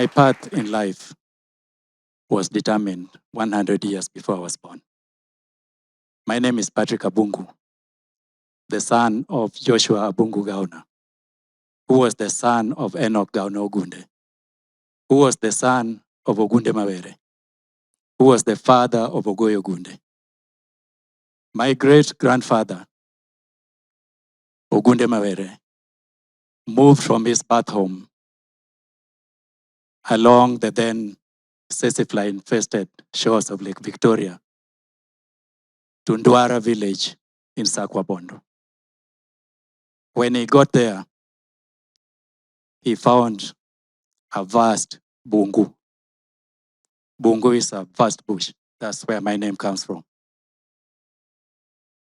My path in life was determined 100 years before I was born. My name is Patrick Abungu, the son of Joshua Abungu Gauna, who was the son of Enoch Gauna Ogunde, who was the son of Ogunde Mawere, who was the father of Ogoyi Ogunde. My great-grandfather, Ogunde Mawere, moved from his birth home along the then Sesifly-infested shores of Lake Victoria to Ndwara village in Sakwabondo. When he got there, he found a vast bungu. Bungu is a vast bush. That's where my name comes from.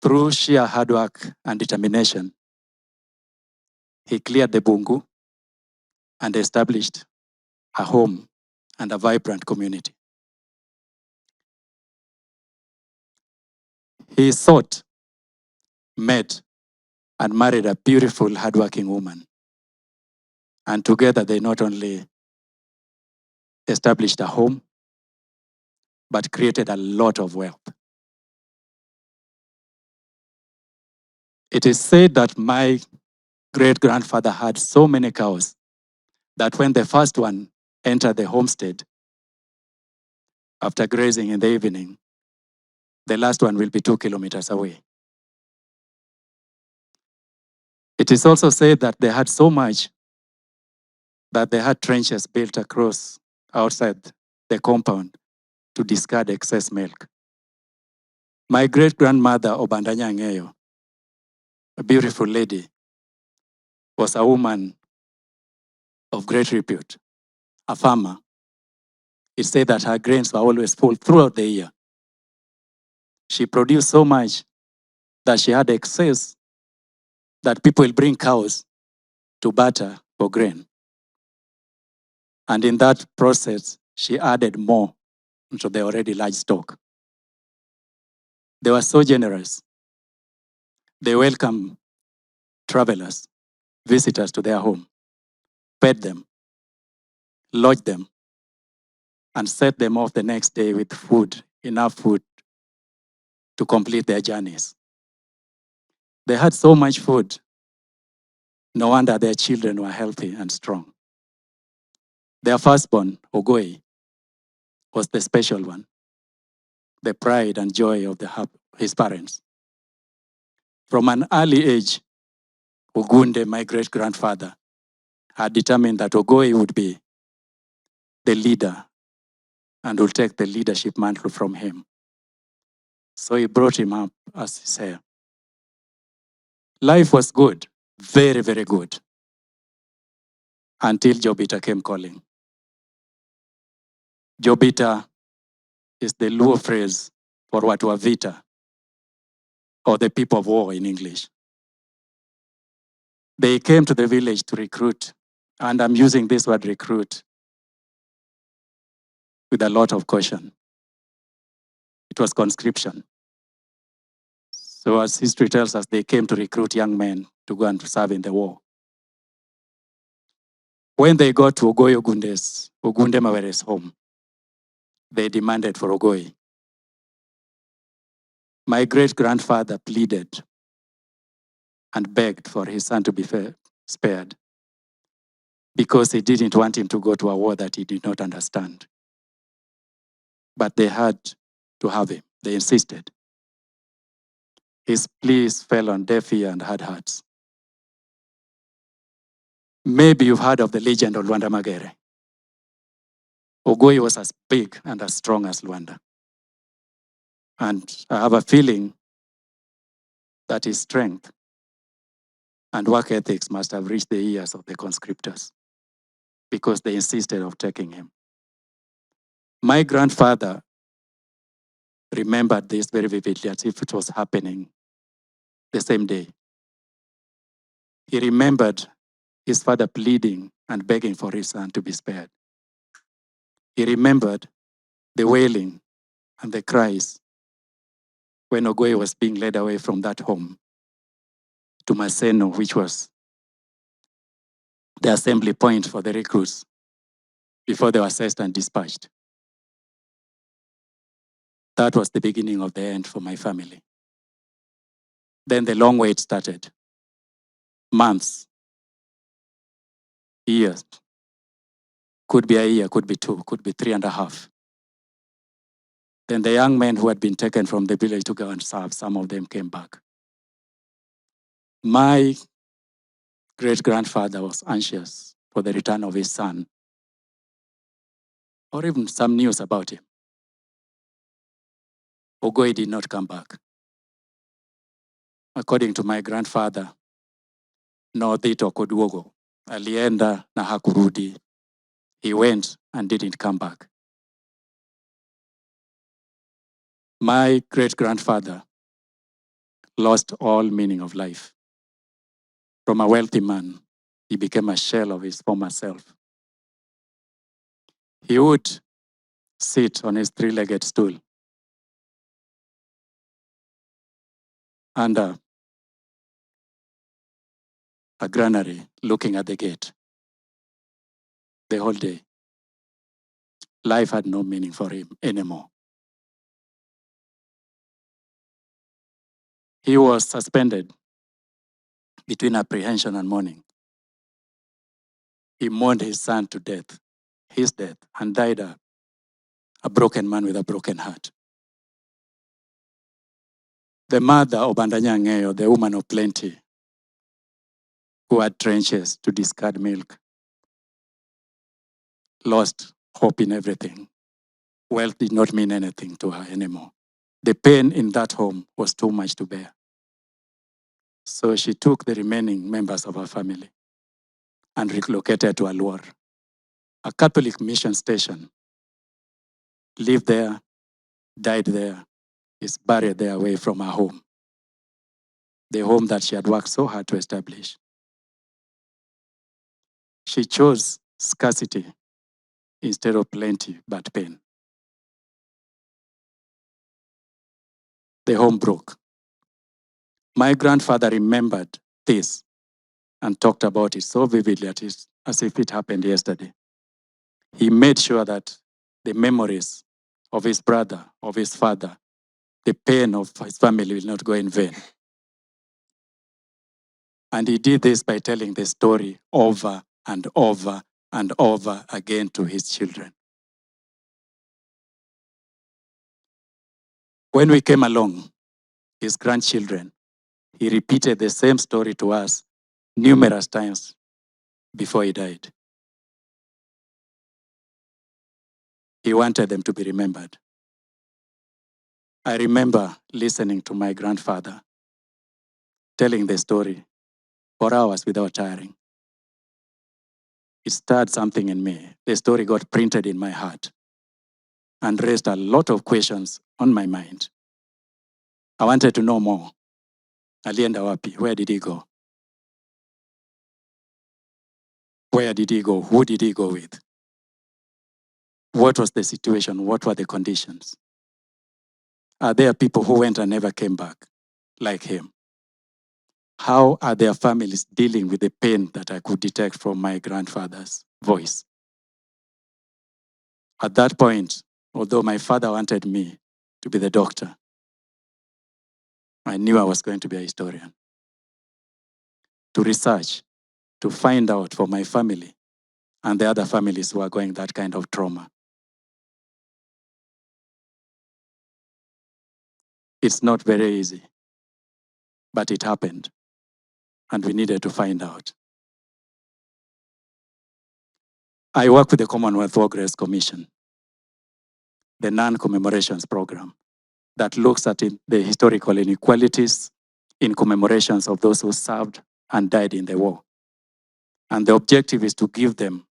Through sheer hard work and determination, he cleared the bungu and established a home and a vibrant community. He sought, met, and married a beautiful, hardworking woman. And together they not only established a home, but created a lot of wealth. It is said that my great-grandfather had so many cows that when the first one entered the homestead, after grazing in the evening, the last one will be 2 kilometers away. It is also said that they had so much that they had trenches built across outside the compound to discard excess milk. My great-grandmother, Obandanya Ngeyo, a beautiful lady, was a woman of great repute, a farmer. It said that her grains were always full throughout the year. She produced so much that she had excess that people will bring cows to barter for grain. And in that process, she added more to the already large stock. They were so generous. They welcomed travelers, visitors to their home, fed them, lodged them, and set them off the next day with food, enough food to complete their journeys. They had so much food, no wonder their children were healthy and strong. Their firstborn, Ogoyi, was the special one, the pride and joy of his parents. From an early age, Ogunde, my great-grandfather, had determined that Ogoyi would be the leader and would take the leadership mantle from him. So he brought him up as his heir. Life was good, very, very good, until Jobita came calling. Jobita is the Luo phrase for watu wa vita, or the people of war in English. They came to the village to recruit, and I'm using this word recruit with a lot of caution. It was conscription. So as history tells us, they came to recruit young men to go and to serve in the war. When they got to Ogoyi Ogunde Mawere's home, they demanded for Ogoyi. My great-grandfather pleaded and begged for his son to be spared because he didn't want him to go to a war that he did not understand. But they had to have him. They insisted. His pleas fell on deaf ear and hard hearts. Maybe you've heard of the legend of Luanda Magere. Ogoyi was as big and as strong as Luanda. And I have a feeling that his strength and work ethics must have reached the ears of the conscriptors because they insisted of taking him. My grandfather remembered this very vividly as if it was happening the same day. He remembered his father pleading and begging for his son to be spared. He remembered the wailing and the cries when Ogoyi was being led away from that home to Maseno, which was the assembly point for the recruits. before they were assessed and dispatched. That was the beginning of the end for my family. Then the long wait started. Months, years. Could be a year, could be 2, could be 3.5. Then the young men who had been taken from the village to go and serve, some of them came back. My great-grandfather was anxious for the return of his son, or even some news about him. Ogoyi did not come back. According to my grandfather, no dhito koduogo. Alienda na hakurudi. He went and didn't come back. My great-grandfather lost all meaning of life. From a wealthy man, he became a shell of his former self. He would sit on his 3-legged stool under a granary looking at the gate the whole day. Life had no meaning for him anymore. He was suspended between apprehension and mourning. He mourned his son to death, his death, and died a broken man with a broken heart. The mother of Bandanyangeyo, the woman of plenty, who had trenches to discard milk, lost hope in everything. Wealth did not mean anything to her anymore. The pain in that home was too much to bear. So she took the remaining members of her family and relocated to Alwar, a Catholic mission station. Lived there, died there, is buried there away from her home, the home that she had worked so hard to establish. She chose scarcity instead of plenty, but pain. The home broke. My grandfather remembered this and talked about it so vividly as if it happened yesterday. He made sure that the memories of his brother, of his father, the pain of his family will not go in vain. And he did this by telling the story over and over and over again to his children. When we came along, his grandchildren, he repeated the same story to us numerous times before he died. He wanted them to be remembered. I remember listening to my grandfather telling the story for hours without tiring. It stirred something in me. The story got printed in my heart and raised a lot of questions on my mind. I wanted to know more. Alienda wapi? Where did he go? Where did he go? Who did he go with? What was the situation? What were the conditions? Are there people who went and never came back, like him? How are their families dealing with the pain that I could detect from my grandfather's voice? At that point, although my father wanted me to be the doctor, I knew I was going to be a historian. To research, to find out for my family and the other families who are going that kind of trauma. It's not very easy, but it happened, and we needed to find out. I work with the Commonwealth War Grace Commission, the non-commemorations program that looks at the historical inequalities in commemorations of those who served and died in the war. And the objective is to give them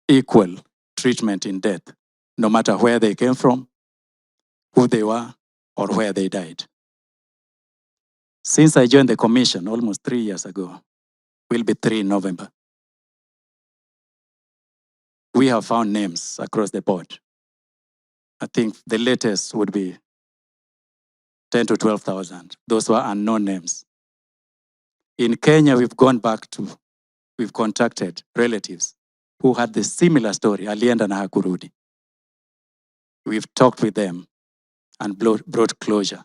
equal treatment in death, no matter where they came from, who they were, or where they died. Since I joined the commission almost 3 years ago, will be 3 in November, we have found names across the board. I think the latest would be 10 to 12,000. Those were unknown names. In Kenya, we've contacted relatives who had the similar story, alienda na hakurudi. We've talked with them and brought closure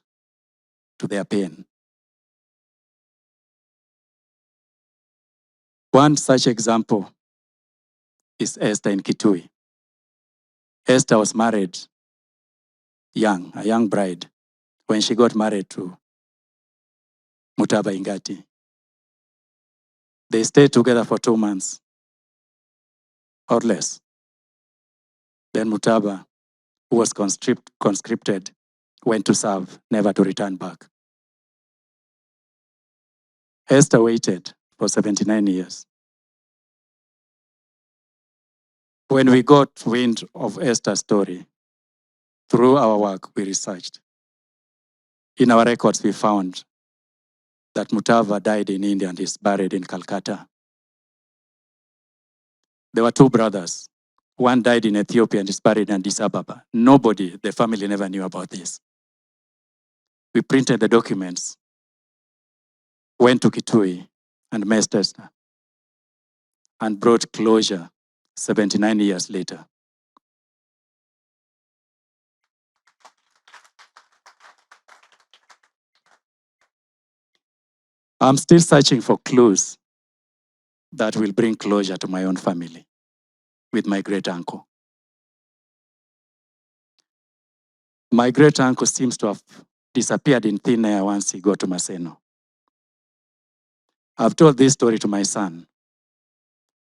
to their pain. One such example is Esther in Kitui. Esther was married young, a young bride, when she got married to Mutaba Ingati. They stayed together for 2 months or less. Then Mutaba, who was conscripted, went to serve, never to return back. Esther waited for 79 years. When we got wind of Esther's story, through our work, we researched. In our records, we found that Mutava died in India and is buried in Calcutta. There were 2 brothers. One died in Ethiopia and is buried in Addis Ababa. Nobody, the family never knew about this. We printed the documents, went to Kitui and met Esther, and brought closure 79 years later. I'm still searching for clues that will bring closure to my own family with my great uncle. My great uncle seems to have disappeared in thin air once he got to Maseno. I've told this story to my son.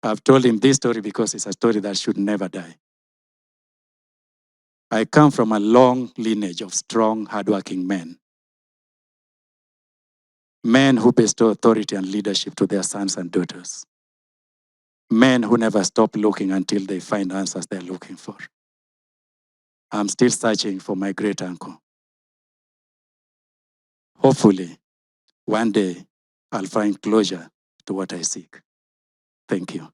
I've told him this story because it's a story that should never die. I come from a long lineage of strong, hardworking men. Men who bestow authority and leadership to their sons and daughters. Men who never stop looking until they find answers they're looking for. I'm still searching for my great uncle. Hopefully, one day, I'll find closure to what I seek. Thank you.